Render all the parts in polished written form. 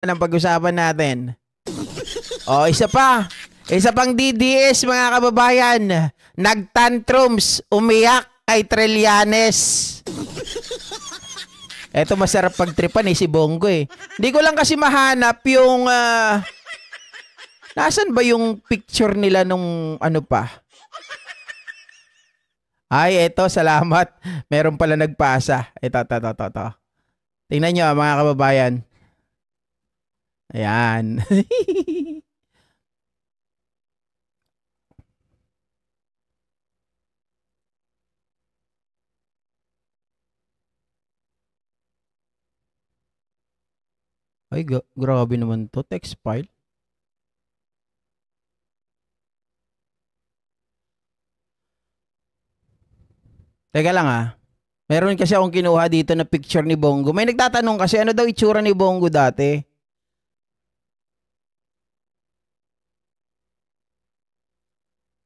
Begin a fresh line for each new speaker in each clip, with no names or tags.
ng pag-usapan natin. O, isa pa. Isa pang DDS, mga kababayan. Nagtantrums, umiyak kay Trillanes. Eto masarap pagtripan si Bongo eh. Hindi ko lang kasi mahanap yung... nasan ba yung picture nila nung ano pa? Ay, eto, salamat. Meron pala nagpasa. Ito. Tingnan nyo mga kababayan. Ayan. Ay, grabe naman to. Text file. Teka lang Meron kasi akong kinuha dito na picture ni Bongo. May nagtatanong kasi ano daw itsura ni Bongo dati.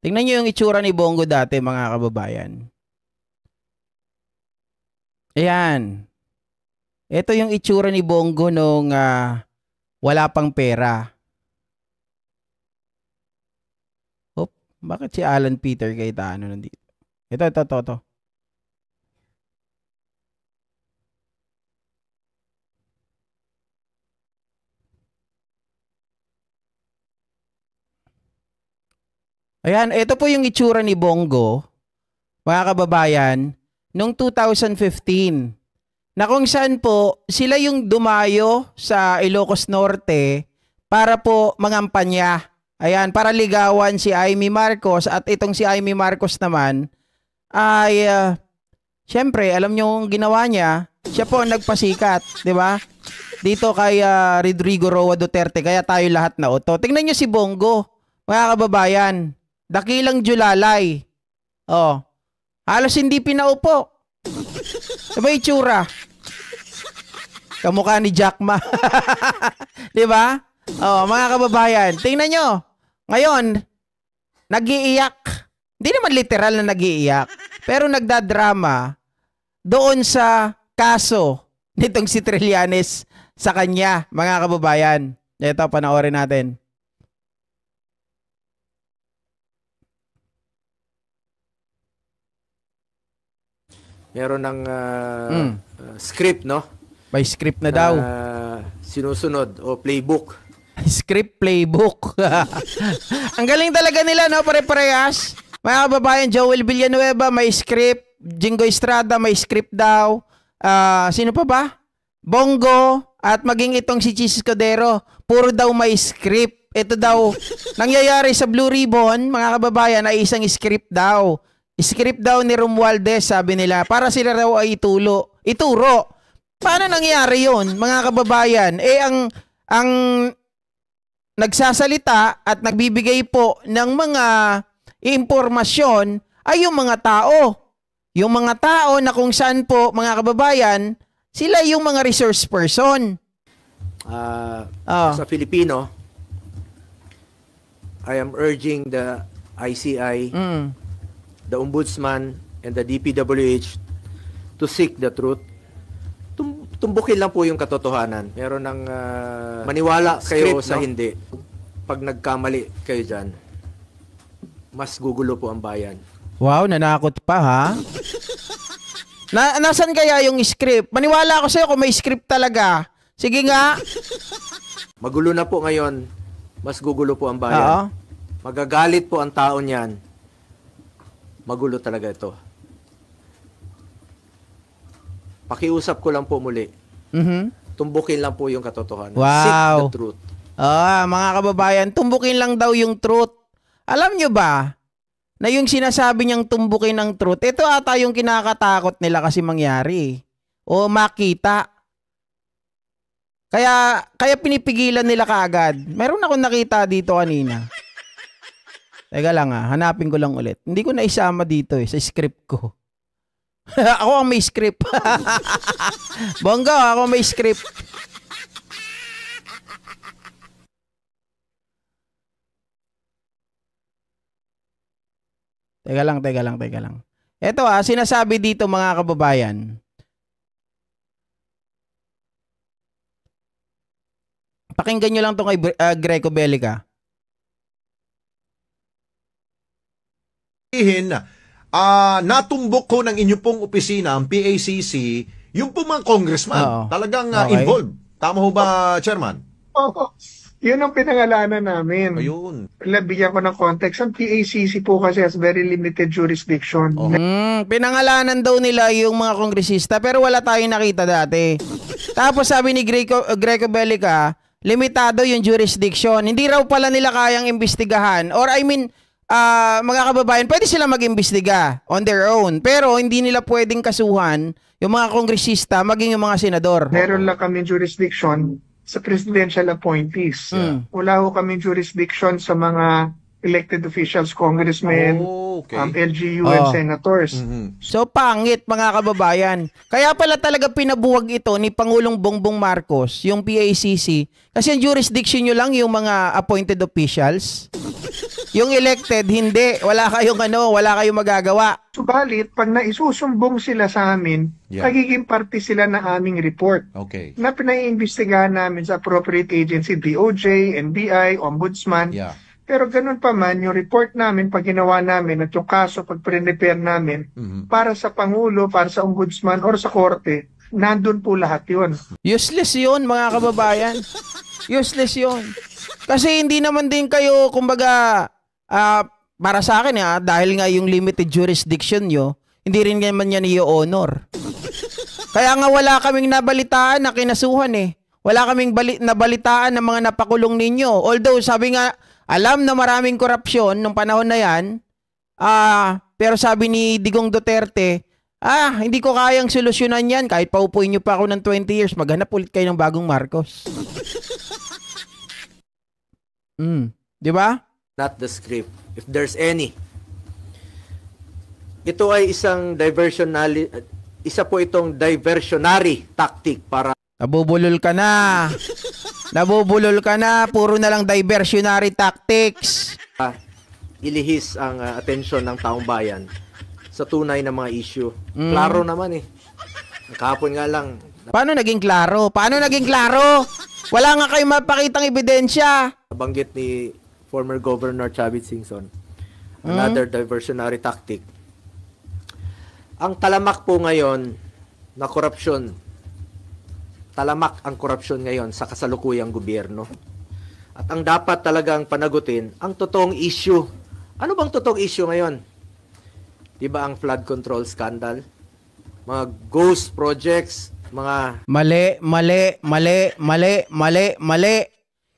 Tingnan nyo yung itsura ni Bongo dati, mga kababayan. Ayan. Ito yung itsura ni Bongo nung wala pang pera. Hop, bakit si Alan Peter Cayetano nandito? Ito. Ayan, ito po yung itsura ni Bongo, mga kababayan, noong 2015. Na kung saan po sila yung dumayo sa Ilocos Norte para po mangampanya. Ayan, para ligawan si Amy Marcos at itong si Amy Marcos naman ay syempre, alam niyo yung ginawa niya, siya po ang nagpasikat, di ba? Dito kay Rodrigo Roa Duterte, kaya tayo lahat na uto. Tingnan niyo si Bongo, mga kababayan. Dakilang Julalay. Oh. Halos hindi pinaupo. Diba itsura? Kamukha ni Jack Ma. Diba? Oh, mga kababayan, tingnan nyo. Ngayon, nag-iiyak. Hindi naman literal na nag-iiyak. Pero nagdadrama doon sa kaso nitong si Trillanes sa kanya, mga kababayan. Ito, panoorin natin.
Meron ng script, no?
By script na daw.
Sinusunod o playbook.
Script playbook. Ang galing talaga nila, no? Pare-parehas. Mga kababayan, Joel Villanueva may script. Jingo Estrada may script daw. Sino pa ba? Bongo at maging itong si Chis Escudero. Puro daw may script. Ito daw, nangyayari sa Blue Ribbon, mga kababayan, ay isang script daw. Script daw ni Romualdez, sabi nila, para sila raw ay ituro. Paano nangyari yon, mga kababayan? Ang nagsasalita at nagbibigay po ng mga impormasyon ay yung mga tao. Yung mga tao na kung saan po, mga kababayan, sila yung mga resource person.
Sa Filipino, I am urging the ICI, the Ombudsman, and the DPWH to seek the truth. Tumbukin lang po yung katotohanan. Meron ng maniwala kayo script, sa hindi. Pag nagkamali kayo dyan, mas gugulo po ang bayan.
Wow, nanakot pa ha? Nasaan kaya yung script? Maniwala ako sa'yo kung may script talaga. Sige nga.
Magulo na po ngayon, mas gugulo po ang bayan. Magagalit po ang tao niyan. Magulo talaga ito. Pakiusap ko lang po muli. Tumbukin lang po yung katotohanan.
Wow.
Seek the truth.
Mga kababayan, tumbukin lang daw yung truth. Alam nyo ba na yung sinasabi niyang tumbukin ng truth, ito ata yung kinakatakot nila kasi mangyari o makita. Kaya pinipigilan nila kaagad. Meron akong nakita dito kanina. Teka lang hanapin ko lang ulit. Hindi ko na isama dito sa script ko. Ako ang may script. Bongo, ako may script. Teka lang. Ito sinasabi dito mga kababayan. Pakinggan nyo lang itong kay Greco Bellica.
Natumbok ko ng inyo pong opisina, ang PACC, yung pong mga congressman, talagang involved. Tama ho ba, Chairman?
Oo. Yun ang pinangalanan namin.
Ayun.
Bigyan ko ng context. Ang PACC po kasi has very limited jurisdiction.
Pinangalanan daw nila yung mga kongresista pero wala tayong nakita dati. Tapos sabi ni Greco Bellica, limitado yung jurisdiction. Hindi raw pala nila kayang imbestigahan. Or I mean, mga kababayan, pwede sila mag-imbestiga on their own. Pero hindi nila pwedeng kasuhan yung mga kongresista maging yung mga senador.
Meron lang kami jurisdiction sa presidential appointees. Wala ho kami jurisdiction sa mga elected officials, congressmen, LGU, and senators.
So, pangit mga kababayan. Kaya pala talaga pinabuwag ito ni Pangulong Bongbong Marcos, yung PACC. Kasi yung jurisdiction nyo lang yung mga appointed officials. Yung elected, hindi. Wala kayong magagawa.
Subalit, pag naisusumbong sila sa amin, magiging parte sila ng aming report.
Okay.
Na pinaiimbestigahan namin sa appropriate agency, DOJ, NBI, Ombudsman.
Yeah.
Pero ganun pa man, yung report namin, pag ginawa namin, at yung kaso, pag pre-prepare namin, para sa Pangulo, para sa Ombudsman, or sa Korte, nandun po lahat yun.
Useless yun, mga kababayan. Useless yun. Kasi hindi naman din kayo, kumbaga, para sa akin, dahil nga yung limited jurisdiction nyo, hindi rin naman yan i-honor. Kaya nga wala kaming nabalitaan na kinasuhan eh. Wala kaming nabalitaan ng mga napakulong ninyo. Although, sabi nga, alam na maraming korupsyon nung panahon na yan, pero sabi ni Digong Duterte, hindi ko kayang solusyonan yan. Kahit paupuin nyo pa ako ng 20 years, maghanap ulit kayo ng bagong Marcos. Di ba?
Not the script, if there's any. Ito ay isa po itong diversionary tactic para
nabubulol ka na. Nabubulol ka na. Puro na lang diversionary tactics.
Ilihis ang atensyon ng taong bayan sa tunay na mga issue. Klaro naman eh. Kahapon nga lang.
Paano naging klaro? Wala nga kayong mapakitang ebidensya.
Nabanggit ni former Governor Chavit Singson. Another diversionary tactic. Ang talamak po ngayon na korupsyon. Talamak ang korupsyon ngayon sa kasalukuyang gobyerno. At ang dapat talagang panagutin, ang totoong issue. Ano bang totoong issue ngayon? Diba ang flood control scandal? Mga ghost projects, mga...
Mali.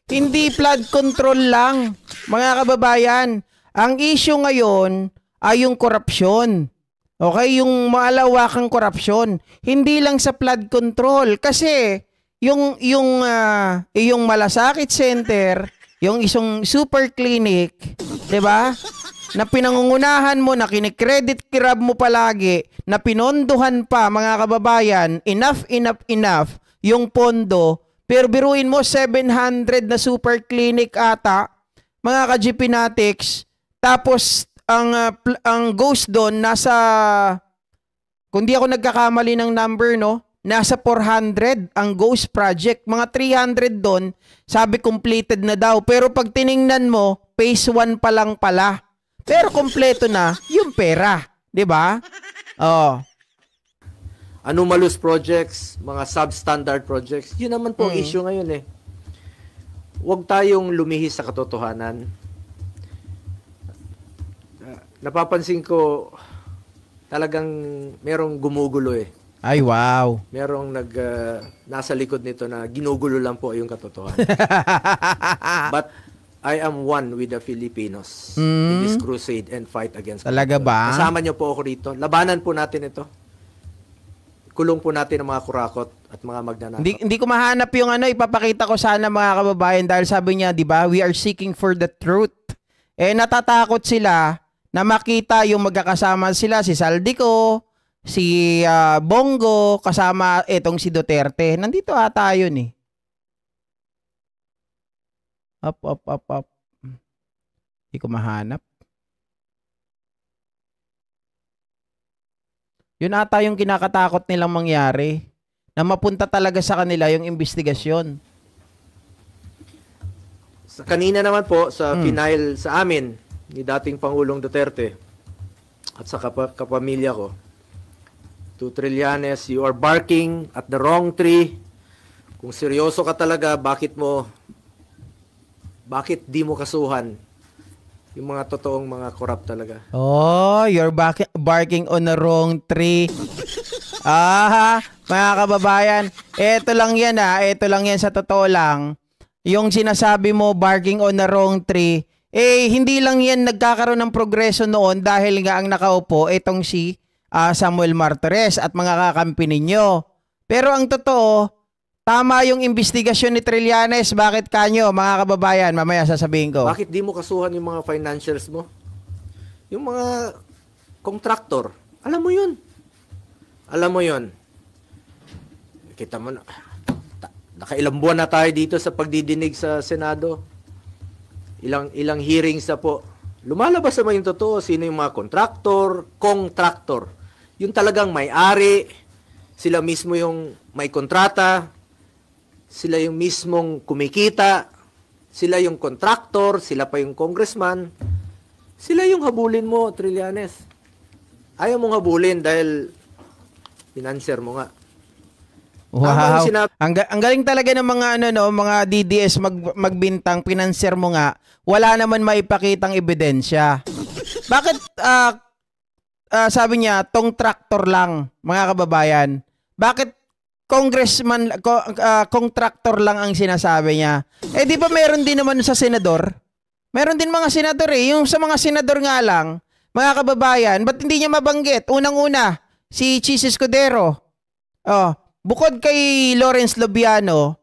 Hindi flood control lang, mga kababayan. Ang issue ngayon ay yung korupsyon. Okay, yung malawakang korupsyon. Hindi lang sa flood control kasi yung Malasakit Center, yung isang super clinic, 'di ba? Na pinangungunahan mo, na kinikredit grab mo palagi, na pinondohan pa, mga kababayan, enough yung pondo. Pero biruin mo 700 na super clinic ata, mga ka-GPnatics. Tapos ang ghost doon nasa, kung di ako nagkakamali ng number, no, nasa 400 ang ghost project. Mga 300 doon, sabi completed na daw. Pero pag tiningnan mo, phase 1 pa lang pala. Pero kompleto na yung pera, 'di ba? Oh.
Anomalous projects, mga substandard projects, yun naman po ang issue ngayon eh. Huwag tayong lumihis sa katotohanan. Napapansin ko, talagang merong gumugulo eh.
Ay, wow.
Merong nasa likod nito na ginugulo lang po yung katotohanan. But I am one with the Filipinos in this crusade and fight against
talaga
corruption.
ba?
Kasama niyo po ako rito. Labanan po natin ito. Kulong po natin ang mga kurakot at mga magnanakaw.
Hindi ko mahanap yung ipapakita ko sana, mga kababayan, dahil sabi niya, 'di ba, we are seeking for the truth. Natatakot sila na makita yung magkakasama sila, si Saldico, si Bongo, kasama etong si Duterte. Nandito ata yun eh. Up. Hindi ko mahanap. Yun ata yung kinakatakot nilang mangyari. Na mapunta talaga sa kanila yung investigasyon.
kanina naman po sa final sa amin ni dating Pangulong Duterte at sa kapamilya ko, to Trillanes, you are barking at the wrong tree. Kung seryoso ka talaga, bakit di mo kasuhan yung mga totoong mga korap talaga?
Oh, you're barking on the wrong tree. Mga kababayan, eto lang yan sa totoo lang. Yung sinasabi mo, barking on the wrong tree, hindi lang yan nagkakaroon ng progreso noon dahil nga ang nakaupo itong si Samuel Martires at mga kakampi ninyo. Pero ang totoo, tama yung investigasyon ni Trillanes. Bakit kanyo, mga kababayan? Mamaya sasabihin ko.
Bakit di mo kasuhan yung mga financials mo? Yung mga contractor. Alam mo yun. Kita mo na. Nakailang buwan na tayo dito sa pagdidinig sa Senado. Ilang hearings na po. Lumalabas naman yung totoo. Sino yung mga contractor. Yung talagang may-ari. Sila mismo yung may kontrata. Sila yung mismong kumikita, sila yung contractor, sila pa yung congressman, sila yung habulin mo, Trillanes. Ayaw mong habulin dahil financer mo nga.
Wow. Ang galing talaga ng mga mga DDS magbintang, financer mo nga, wala naman maipakitang ebidensya. Bakit sabi niya tong tractor lang, mga kababayan? Bakit contractor lang ang sinasabi niya? Di ba meron din naman sa senador? Meron din mga senador Yung sa mga senador nga lang, mga kababayan, ba't hindi niya mabanggit? Unang-una, si Chis Escudero. Bukod kay Lawrence Lobiano,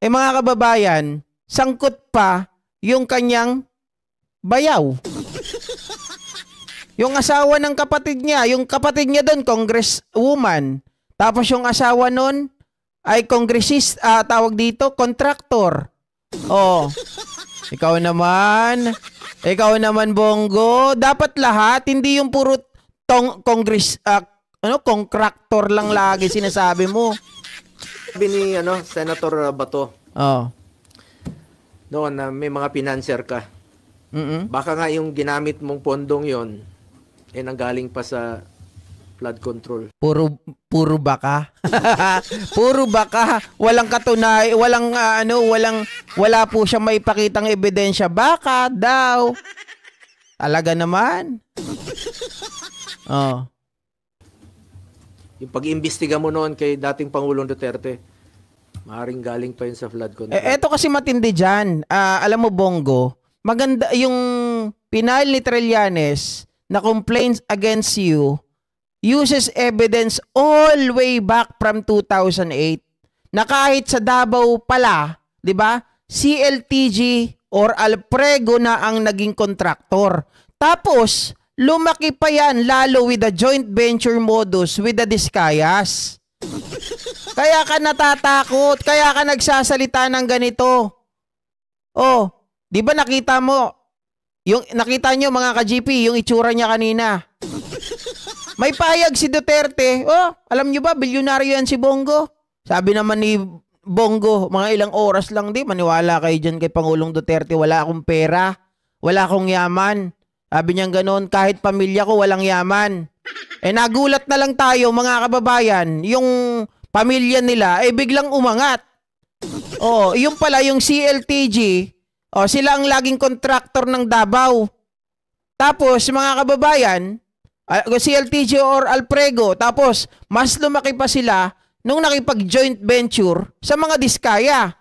mga kababayan, sangkot pa yung kanyang bayaw. Yung asawa ng kapatid niya, doon, congresswoman. Tapos yung asawa nun ay congressist, tawag dito, contractor. Ikaw naman, Bongo. Dapat lahat, hindi yung puro contractor lang lagi sinasabi mo.
Sabi ni Senator Bato. Noon na may mga financer ka. Baka nga yung ginamit mong pondong yon nanggaling pa sa flood control.
Puro baka. Puro baka. Walang katunay, wala po siyang maipakitang ebidensya. Baka daw. Talaga naman.
Yung pag-imbestiga mo noon kay dating Pangulong Duterte, maaaring galing pa yun sa flood control.
Eto kasi matindi dyan. Alam mo, Bongo, maganda yung pinal ni Trillanes na complaints against you uses evidence all way back from 2008 na kahit sa Davao pala, di ba, CLTG or Alprego na ang naging kontraktor. Tapos, lumaki pa yan lalo with the joint venture modus with the Discayas. Kaya ka natatakot, kaya ka nagsasalita ng ganito. Di ba nakita nyo mga ka-GP, yung itsura niya kanina. May payag si Duterte. Alam nyo ba, bilyonaryo yan si Bongo? Sabi naman ni Bongo, mga ilang oras lang maniwala kayo dyan kay Pangulong Duterte, wala akong pera, wala akong yaman. Sabi niya ganoon, kahit pamilya ko walang yaman. Nagulat na lang tayo mga kababayan, yung pamilya nila biglang umangat. Yung pala yung CLTG, sila ang laging kontraktor ng Davao. Tapos mga kababayan, CLTG or Alprego, tapos mas lumaki pa sila nung nakipag-joint venture sa mga Diskaya.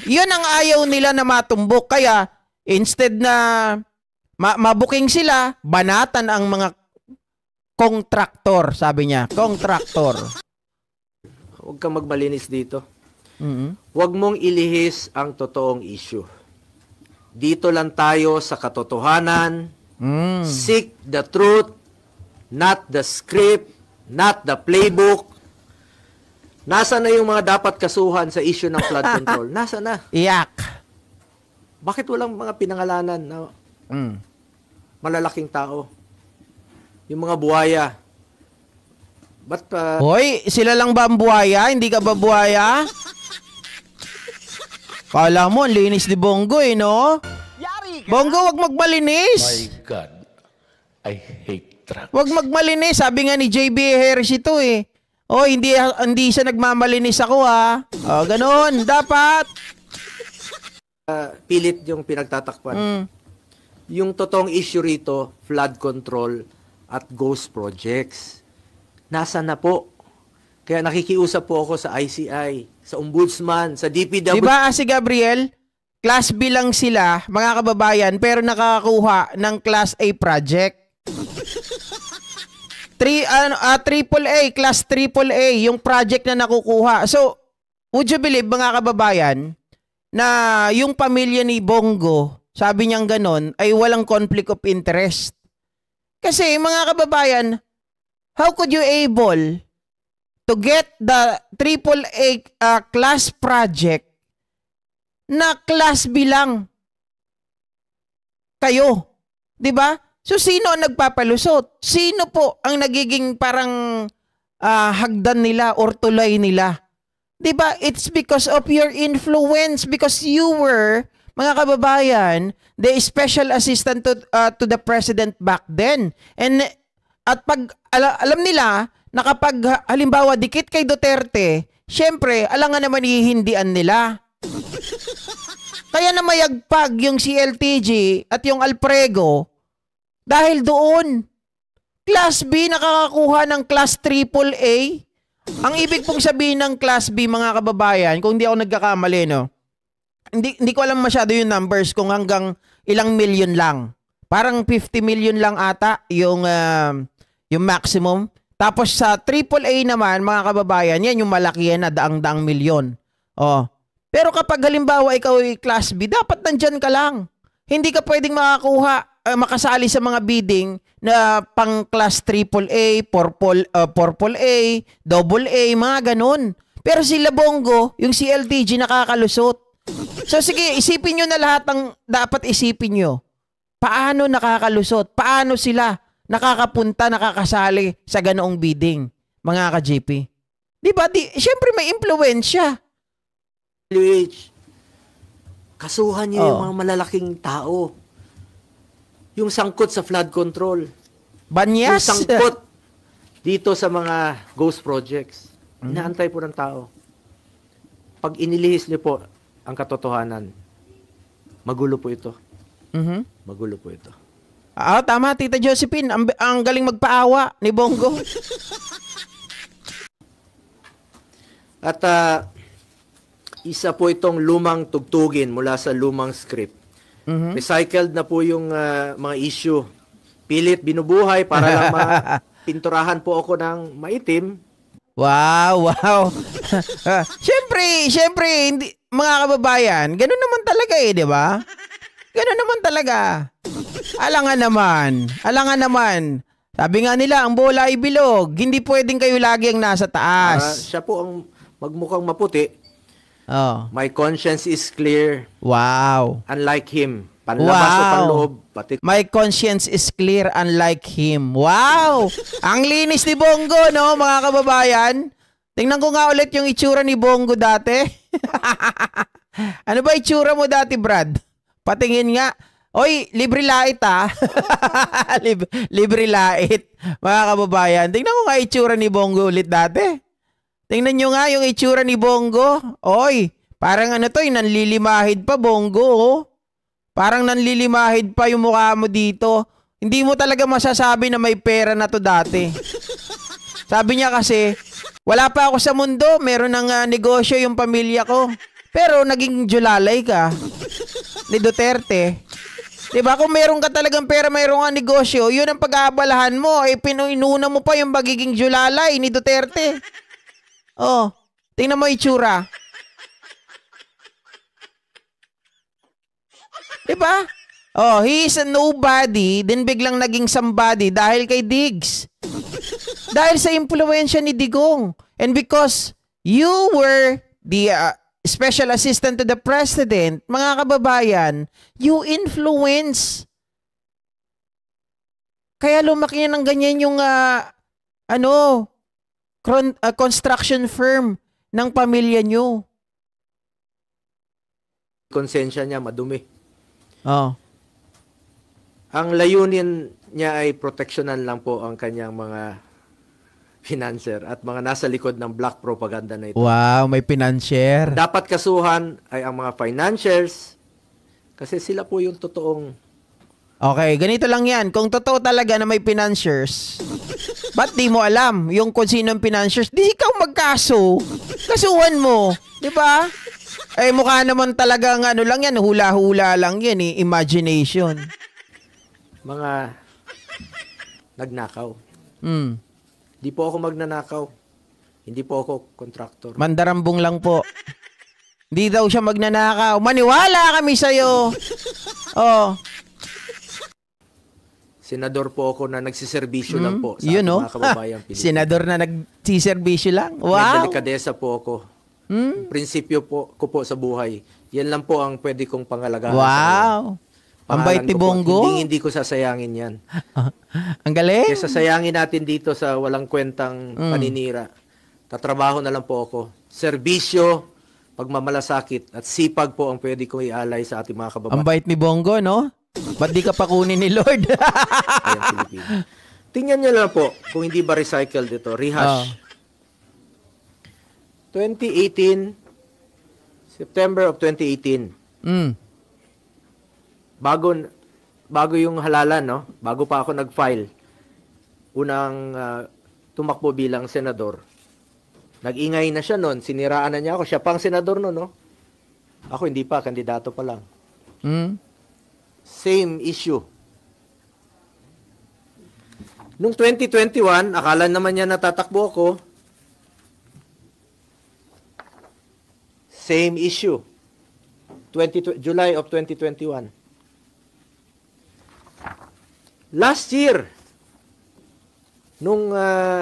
Yun ang ayaw nila na matumbok. Kaya instead na mabuking sila, banatan ang mga kontraktor, sabi niya. Kontraktor.
Huwag kang magmalinis dito. Huwag mong ilihis ang totoong issue. Dito lang tayo sa katotohanan. Seek the truth, not the script, not the playbook. Nasa na yung mga dapat kasuhan sa issue ng flood control? Nasa na?
Iyak.
Bakit walang mga pinangalanan na malalaking tao? Yung mga buhaya.
Hoy, sila lang ba ang buhaya? Hindi ka ba buhaya? Kala mo, ang linis ni Bongo eh, no? Bongo, wag magmalinis.
My God, I hate trucks.
Wag magmalinis. Sabi nga ni JB Harris ito eh. Oh, hindi siya nagmamalinis ako ha. Oh, ganoon. Dapat.
Pilit yung pinagtatakpan. Yung totoong issue rito, flood control at ghost projects. Nasa na po? Kaya nakikiusap po ako sa ICI, sa Ombudsman, sa DPW.
Diba si Gabriel? Class B lang sila, mga kababayan, pero nakakakuha ng Class A project. AAA, Class AAA, yung project na nakukuha. So, would you believe, mga kababayan, na yung pamilya ni Bongo, sabi niyang ganon, ay walang conflict of interest. Kasi, mga kababayan, how could you able to get the AAA class project na class B lang kayo? 'Di ba? So sino ang nagpapalusot? Sino po ang nagiging parang hagdan nila or tulay nila? 'Di ba? It's because of your influence, because you were, mga kababayan, the special assistant to the president back then. And at pag alam nila na kapag halimbawa dikit kay Duterte, syempre, alangan naman hihindian nila. Kaya na mayagpag yung CLTG at yung Alprego dahil doon. Class B nakakakuha ng Class AAA. Ang ibig pong sabihin ng Class B, mga kababayan, kung hindi ako nagkakamali, no? Hindi ko alam masyado yung numbers kung hanggang ilang million lang. Parang 50 million lang ata yung maximum. Tapos sa AAA naman, mga kababayan, yan yung malaki yan na daang-daang milyon. Oh. Pero kapag halimbawa ikaw ay Class B, dapat nandyan ka lang. Hindi ka pwedeng makasali sa mga bidding na pang Class AAA, Purple A, Double A, mga ganun. Pero sila Bongo, yung CLTG nakakalusot. So sige, isipin nyo na lahat ng dapat isipin nyo. Paano nakakalusot? Paano sila nakakapunta, nakakasali sa ganoong bidding, mga ka-GP? Diba? Siyempre may impluwensya.
Kasuhan niyo yung mga malalaking tao. Yung sangkot sa flood control.
Banyas.
Yung sangkot dito sa mga ghost projects. Inaantay po ng tao. Pag inilihis niyo po ang katotohanan, magulo po ito. Magulo po ito.
Tama, Tita Josephine. Ang galing magpaawa ni Bongo.
At isa po itong lumang tugtugin mula sa lumang script. Recycled na po yung mga issue. Pilit binubuhay para lang pinturahan po ako ng maitim.
Wow. Siyempre, hindi, mga kababayan, ganun naman talaga di ba? Ganun naman talaga. Alangan naman. Sabi nga nila, ang bola ay bilog. Hindi pwedeng kayo lagi ang nasa taas.
Siya po ang magmukhang maputi.
Oh.
My conscience is clear.
Wow.
Unlike him. Panlabas o panloob. Pati...
My conscience is clear unlike him. Wow! Ang linis ni Bongo, no, mga kababayan? Tingnan ko nga ulit yung itsura ni Bongo dati. Ano ba itsura mo dati, Brad? Patingin nga. Oy, libre lait libre lait, mga kababayan. Tingnan ko nga itsura ni Bongo ulit dati. Tingnan nyo nga yung itsura ni Bongo. Oy, parang ano to, nanlilimahid pa, Bongo. Oh. Parang nanlilimahid pa yung mukha mo dito. Hindi mo talaga masasabi na may pera na to dati. Sabi niya kasi, wala pa ako sa mundo, meron ng negosyo yung pamilya ko. Pero naging julalay ka ni Duterte. Diba? Kung meron ka talagang pera, meron kang negosyo, yun ang pag-aabalahan mo. Pinuinuna mo pa yung magiging julalay ni Duterte. Oh, tingnan mo itsura. Diba? Oh, he is a nobody, then biglang naging somebody dahil kay Diggs. Dahil sa impluwensya ni Digong. And because you were the special assistant to the president, mga kababayan, you influence. Kaya lumaki na ng ganyan yung construction firm ng pamilya nyo.
konsensya niya madumi.
Oh.
Ang layunin niya ay proteksyonan lang po ang kanyang mga financer at mga nasa likod ng black propaganda na ito.
Wow, may financier.
Dapat kasuhan ay ang mga financiers kasi sila po yung totoong...
Okay, ganito lang yan. Kung totoo talaga na may financiers, ba't di mo alam yung kung sino ang financiers? Di ikaw magkaso. Kasuhan mo. Di ba? Eh, mukha naman talagang ano lang yan, hula-hula lang yan eh, imagination.
Mga nagnakaw.
Hmm.
Di po ako magnanakaw. Hindi po ako kontraktor.
Mandarambong lang po. Di daw siya magnanakaw. Maniwala kami sa'yo. Oh.
Senador po ako na nagsiservisyo lang po sa
yun,
mga kababayang Pilipino.
Senador na nagsiservisyo lang.
May
Wow.
delikadesa po ako. Prinsipyo po ko po sa buhay. Yan lang po ang pwede kong pangalagaan.
Wow. Ang bait ni Bongo.
Hindi ko sasayangin yan.
Ang galing.
Kaya sasayangin natin dito sa walang kwentang paninira. Tatrabaho na lang po ako. Serbisyo, pagmamalasakit at sipag po ang pwede kong ialay sa ating mga kababayan.
Ang bait ni Bongo, no? Ba't di ka pa kunin ni Lord?
Tingnan nyo lang po kung hindi ba recycled ito. Rehash. 2018, September of 2018. Bago yung halalan, no? Bago pa ako nag-file. Unang tumakbo bilang senador. Nag-ingay na siya noon. Siniraan na niya ako. Siya pang senador noon, no? Ako hindi pa. Kandidato pa lang. Same issue. Nung 2021, akala naman niya natatakbo ako. Same issue. July of 2021. Last year, nung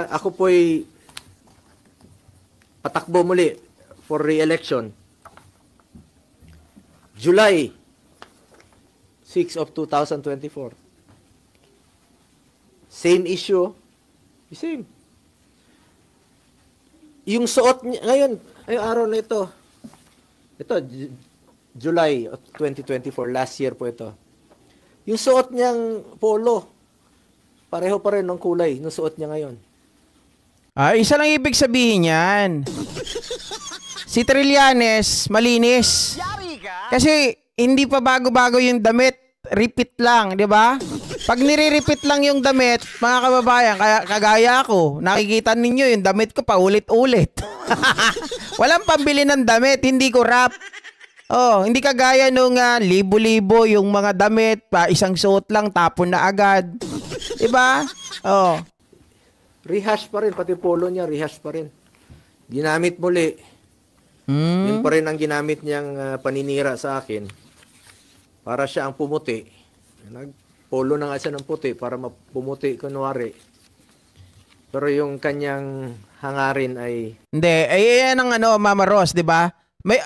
ako po'y patakbo muli for re-election, July 6 of 2024. Same issue. Same. Yung suot niya, ngayon, ay araw na ito. Ito, July of 2024, last year po ito. Yung suot niyang polo, pareho pa rin ng kulay, ng suot niya ngayon.
Isa lang ibig sabihin yan. Si Trillanes, malinis. Kasi hindi pa bago-bago yung damit, repeat lang, di ba? Pag nire-repeat lang yung damit, mga kababayan, kagaya ako, nakikita ninyo yung damit ko pa ulit-ulit. Walang pambili ng damit, hindi ko wrap. Oh, hindi kagaya nung libo-libo yung mga damit, pa isang suot lang, tapon na agad. Di ba? Oh.
Rehash pa rin, pati polo niya, rehash pa rin. Ginamit muli. Yun pa rin ang ginamit niyang paninira sa akin. Para siya ang pumuti. Nagpolo na nga siya ng puti para pumuti kunwari. Pero yung kanyang hangarin ay...
Hindi, yan ang Mama Ros, di ba? May,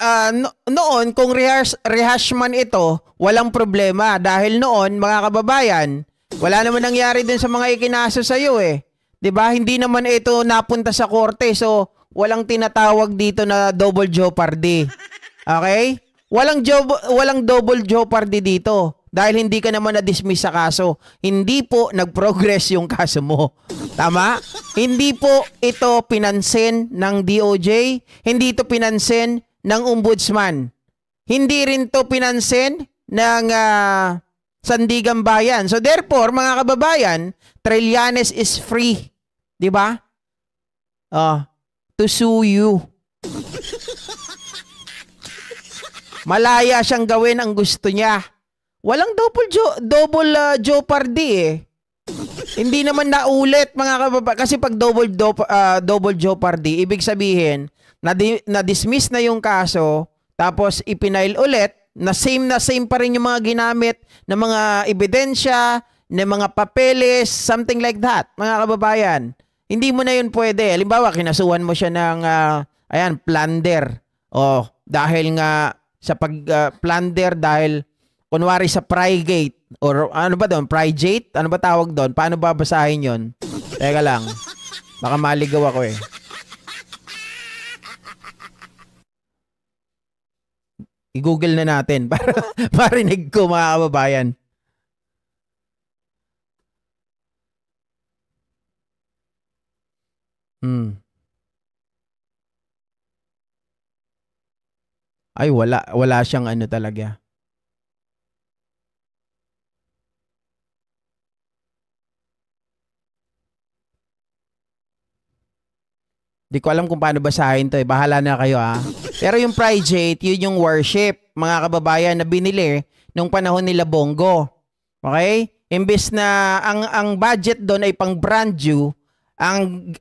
noon, kung rehash man ito, walang problema. Dahil noon, mga kababayan, wala naman nangyari din sa mga ikinaso sa'yo eh. Di ba? Hindi naman ito napunta sa korte. So, walang tinatawag dito na double jeopardy. Okay? Walang double jeopardy dito. Dahil hindi ka naman na-dismiss sa kaso. Hindi po nag-progress yung kaso mo. Tama? Hindi po ito pinansin ng DOJ. Hindi ito pinansin ng Ombudsman. Hindi rin to pinansin ng Sandigan Bayan. So therefore, mga kababayan, Trillanes is free. Di ba? To sue you. Malaya siyang gawin ang gusto niya. Walang double jeopardy eh. Hindi naman naulit mga kababayan. Kasi pag double jeopardy, ibig sabihin, na-dismiss na yung kaso, tapos ipinail ulit, na same pa rin yung mga ginamit na mga ebidensya, na mga papeles, something like that, mga kababayan. Hindi mo na yun pwede. Halimbawa, kinasuhan mo siya ng plunder. Dahil nga sa plunder dahil kunwari sa Prygate or ano ba doon? Prygate? Ano ba tawag doon? Paano babasahin yun? Teka lang. Baka maligaw ako eh. I-google na natin para marinig ko, mga kababayan. Ay, wala siyang ano talaga. Di ko alam kung paano basahin to eh. Bahala na kayo ah. Pero yung Pride, yun yung worship, mga kababayan, na binili nung panahon nila Bongo. Okay? Imbes na ang budget doon ay pang brand new, ang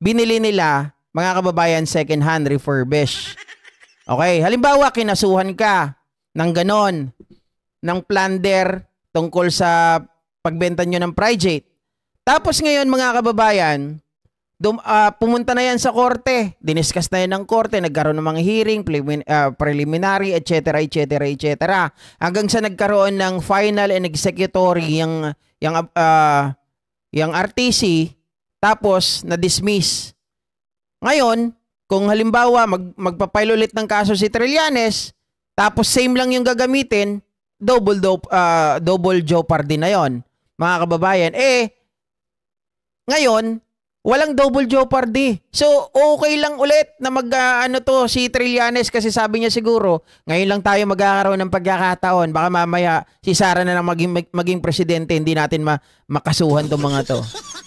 binili nila, mga kababayan, second hand refurbish. Okay? Halimbawa, kinasuhan ka ng ganon, ng plunder tungkol sa pagbenta nyo ng Pride. Tapos ngayon, mga kababayan, pumunta na yan sa korte, diniscuss na yan ng korte, nagkaroon ng mga hearing, preliminary, etc., etc., etc. Hanggang sa nagkaroon ng final and executory yung RTC, tapos na-dismiss. Ngayon, kung halimbawa magpapile ulit ng kaso si Trillanes, tapos same lang yung gagamitin, double jeopardy na yon, mga kababayan. Ngayon, walang double jeopardy. So, okay lang ulit na si Trillanes kasi sabi niya siguro, ngayon lang tayo magkakaroon ng pagkakataon. Baka mamaya si Sara na lang maging presidente, hindi natin makasuhan tong mga to.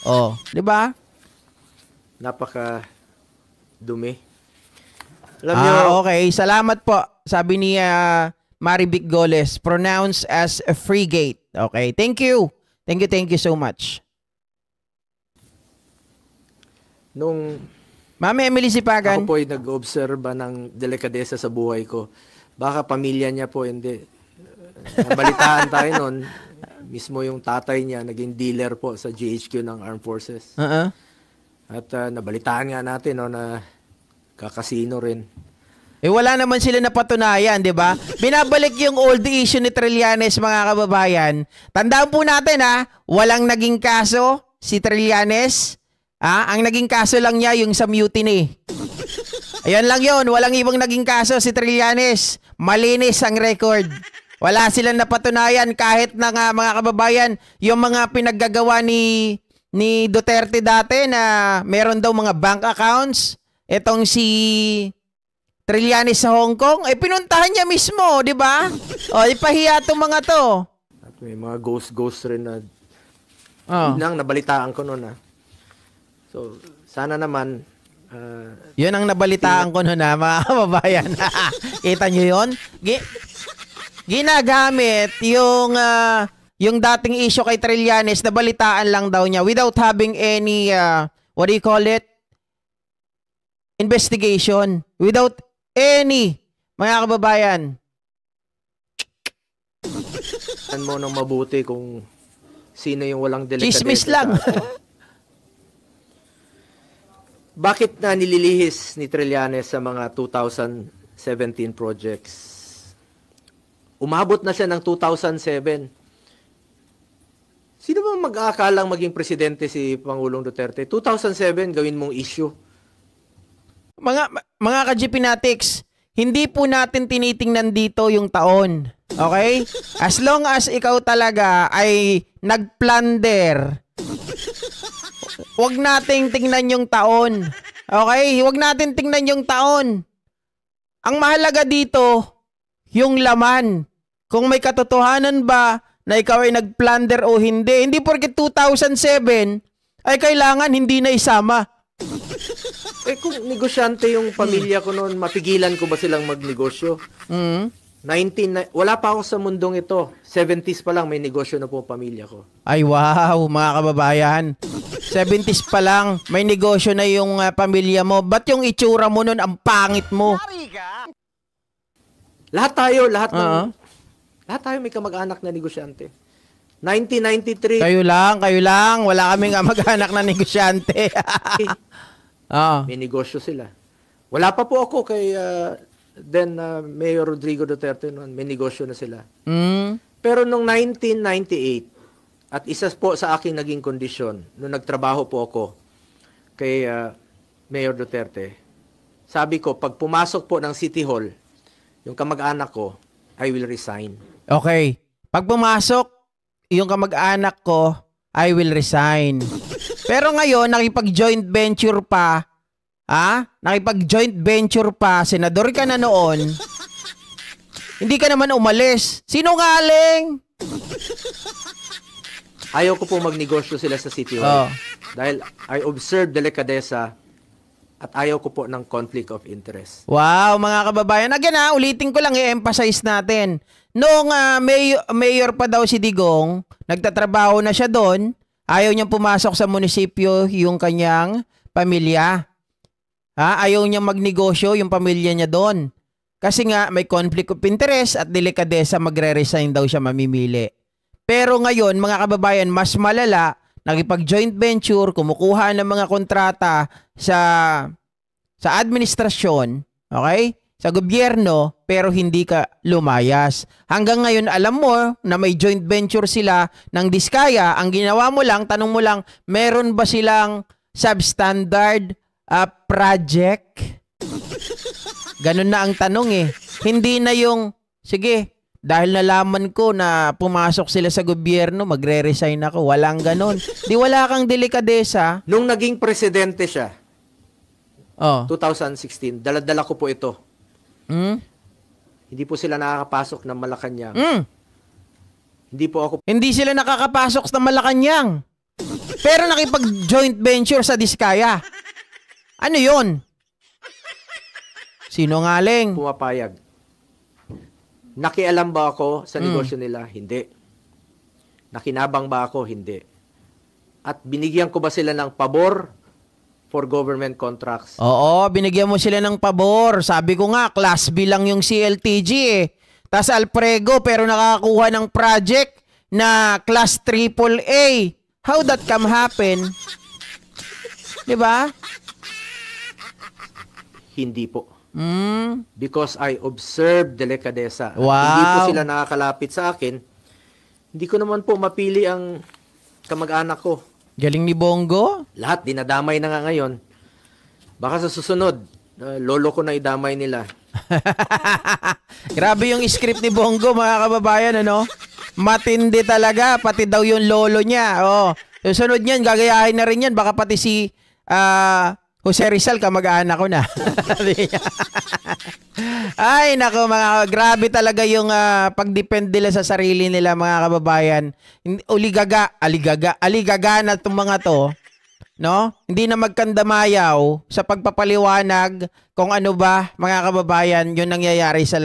Oh, di ba?
Napaka dumi. Alam niyo,
okay. Salamat po. Sabi ni Marivic Goles, pronounced as a frigate. Okay, thank you. Thank you so much.
Nung
Ma'am Emily Sipagan,
ako po ay nag-obserba ng delikadesa sa buhay ko. Baka pamilya niya po, hindi. Nabalitaan tayo noon, mismo yung tatay niya, naging dealer po sa GHQ ng Armed Forces. At nabalitaan nga natin na kakasino rin.
wala naman sila napatunayan, di ba? Binabalik yung old issue ni Trillanes, mga kababayan. Tandaan po natin walang naging kaso si Trillanes. Ang naging kaso lang niya yung sa mutiny. Ayan lang yun. Walang ibang naging kaso si Trillanes. Malinis ang record. Wala silang napatunayan kahit na nga, mga kababayan, yung mga pinaggagawa ni Duterte dati na meron daw mga bank accounts. Etong si Trillanes sa Hong Kong, pinuntahan niya mismo, di ba? Ipahiya itong mga to.
At may mga ghost rin na nang nabalitaan ko noon So, sana naman
yun ang nabalitaan ko noon mga kababayan. Kita nyo yun? Ginagamit yung dating issue kay Trillanes, nabalitaan lang daw niya without having any, what do you call it? Investigation. Without any, mga kababayan.
Ano mo nang mabuti kung sino yung walang delikadesa.
Chismis lang.
Bakit na nililihis ni Trillanes sa mga 2017 projects? Umabot na siya ng 2007. Sino bang mag-aakalang maging presidente si Pangulong Duterte? 2007, gawin mong issue.
Mga ka-GPnatics, hindi po natin tinitingnan dito yung taon. Okay? As long as ikaw talaga ay nagplunder, huwag nating tingnan yung taon. Okay? Huwag natin tingnan yung taon. Ang mahalaga dito, yung laman. Kung may katotohanan ba na ikaw ay nagplunder o hindi. Hindi porket 2007 ay kailangan hindi na isama.
Kung negosyante yung pamilya ko noon, mapigilan ko ba silang magnegosyo? Wala pa ako sa mundong ito. 70s pa lang may negosyo na po ang pamilya ko.
Ay wow, mga kababayan. 70s pa lang may negosyo na yung pamilya mo. Ba't yung itsura mo noon ang pangit mo?
Lahat tayo may kamag-anak na negosyante. 1993.
Kayo lang. Wala kaming kamag-anak na negosyante.
May negosyo sila. Wala pa po ako kay Mayor Rodrigo Duterte noon. May negosyo na sila. Pero noong 1998, at isa po sa aking naging kondisyon, nung nagtrabaho po ako kay Mayor Duterte, sabi ko, pag pumasok po ng City Hall, yung kamag-anak ko, I will resign.
Okay. Pag pumasok, yung kamag-anak ko, I will resign. Pero ngayon, nakipag-joint venture pa, nakipag-joint venture pa, senador ka na noon, hindi ka naman umalis. Sinungaling!
Ayaw ko po magnegosyo sila sa City Hall. Dahil I observe delikadesa at ayaw ko po ng conflict of interest.
Wow, mga kababayan. Again ulitin ko lang, i-emphasize natin. Noong mayor pa daw si Digong, nagtatrabaho na siya doon, ayaw niyang pumasok sa munisipyo yung kanyang pamilya. Ayaw niyang magnegosyo yung pamilya niya doon. Kasi nga may conflict of interest at delikadesa, magre-resign daw siya mamimili. Pero ngayon, mga kababayan, mas malala, nakipag-joint venture, kumukuha ng mga kontrata sa administrasyon, okay? Sa gobyerno, pero hindi ka lumayas. Hanggang ngayon, alam mo na may joint venture sila ng Diskaya. Ang ginawa mo lang, tanong mo lang, meron ba silang substandard project? Ganun na ang tanong eh. Hindi na yung, sige, dahil nalaman ko na pumasok sila sa gobyerno, magre-resign ako. Walang ganun. Di wala kang delikadesa.
Nung naging presidente siya, 2016, dala-dala ko po ito. Hindi po sila nakakapasok ng Malacanang.
Hindi sila nakakapasok sa Malacanang. Pero nakipag-joint venture sa Diskaya. Ano yun? Sinungaling.
Pumapayag. Nakialam ba ako sa negosyo nila? Hindi. Nakinabang ba ako? Hindi. At binigyan ko ba sila ng pabor for government contracts?
Oo, binigyan mo sila ng pabor. Sabi ko nga, class B lang yung CLTG eh. Tas Alprego, pero nakakakuha ng project na class AAA. How that come happen? Diba?
Hindi po. Because I observed delikadesa.
Wow.
Hindi po sila nakakalapit sa akin. Hindi ko naman po mapili ang kamag-anak ko.
Galing ni Bongo.
Lahat dinadamay na nga ngayon. Baka sa susunod, lolo ko na idamay nila.
Grabe yung script ni Bongo, mga kababayan, ano? Matindi talaga, pati daw yung lolo niya. Susunod niyan, gagayahin na rin yan. Baka pati si Jose Rizal, kamag-anak ko na. Ay, nako, grabe talaga yung pag-depend nila sa sarili nila, mga kababayan. Aligaga na itong mga to, no? Hindi na magkandamayaw sa pagpapaliwanag kung ano ba, mga kababayan, yung nangyayari sa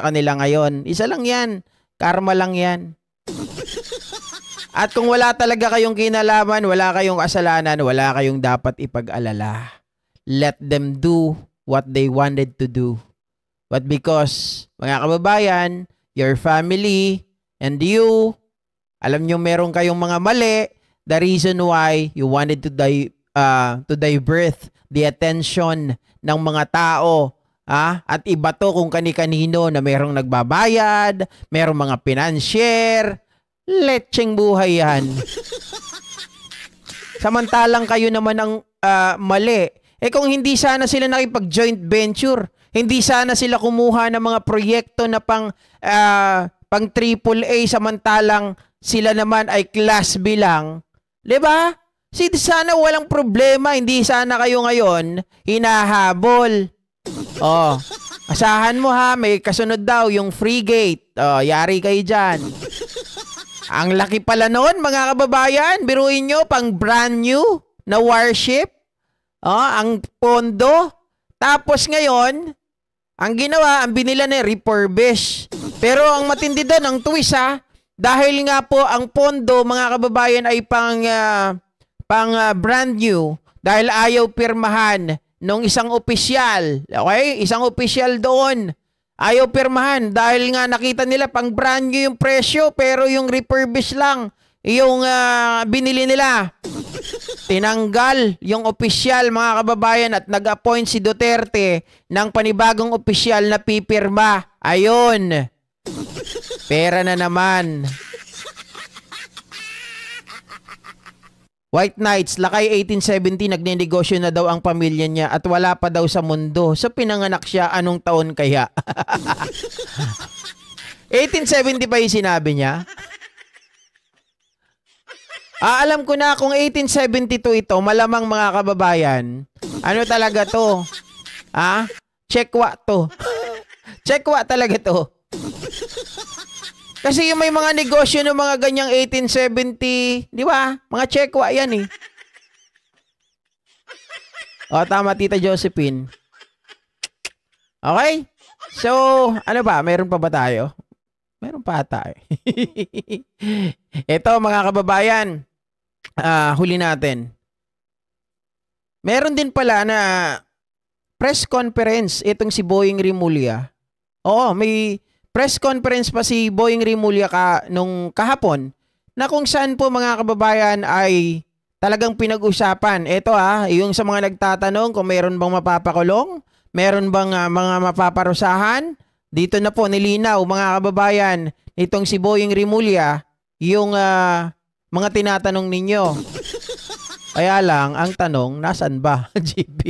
kanila ngayon. Isa lang yan. Karma lang yan. At kung wala talaga kayong kinalaman, wala kayong kasalanan, wala kayong dapat ipag-alala. Let them do what they wanted to do. But because, mga kababayan, your family and you, alam nyo meron kayong mga mali, the reason why you wanted to divert the attention ng mga tao, at iba to kung kani-kanino na merong nagbabayad, merong mga financier, lecheng buhay yan. Samantalang kayo naman ang mali. Kung hindi sana sila nakipag-joint venture, hindi sana sila kumuha ng mga proyekto na pang AAA samantalang sila naman ay class B lang. Diba? Sana walang problema, hindi sana kayo ngayon hinahabol. Asahan mo may kasunod daw yung free gate. Yari kayo dyan. Ang laki pala noon, mga kababayan. Biruin nyo, pang brand new na warship. Ang pondo. Tapos ngayon, ang ginawa, ang binila na refurbish. Pero ang matindi doon, ang twist dahil nga po ang pondo, mga kababayan, ay pang brand new. Dahil ayaw pirmahan nung isang opisyal. Okay? Isang opisyal doon. Ayaw pirmahan dahil nga nakita nila pang brand new yung presyo pero yung refurbish lang yung binili nila. Tinanggal yung opisyal, mga kababayan, at nag-appoint si Duterte ng panibagong opisyal na pipirma. Ayun. Pera na naman. White Knights, lakay 1870, nagnenegosyo na daw ang pamilya niya at wala pa daw sa mundo. So pinanganak siya, anong taon kaya? 1870 pa yung sinabi niya? Alam ko na kung 1872 ito, malamang mga kababayan, ano talaga to? Chekwa to. Chekwa talaga to. Kasi yung may mga negosyo ng mga ganyang 1870, di ba? Mga chekwa yan eh. O, tama, Tita Josephine. Okay? So, ano ba? Meron pa ba tayo? Meron pa tayo. Ito, mga kababayan, huli natin. Meron din pala na press conference itong si Boying Rimulya. Oo, may press conference pa si Boying Rimulya nung kahapon na kung saan po mga kababayan ay talagang pinag-usapan. Ito yung sa mga nagtatanong kung meron bang mapapakulong, meron bang mga mapaparusahan, dito na po nilinaw mga kababayan itong si Boying Rimulya yung mga tinatanong ninyo. Kaya lang, ang tanong, nasan ba, JP?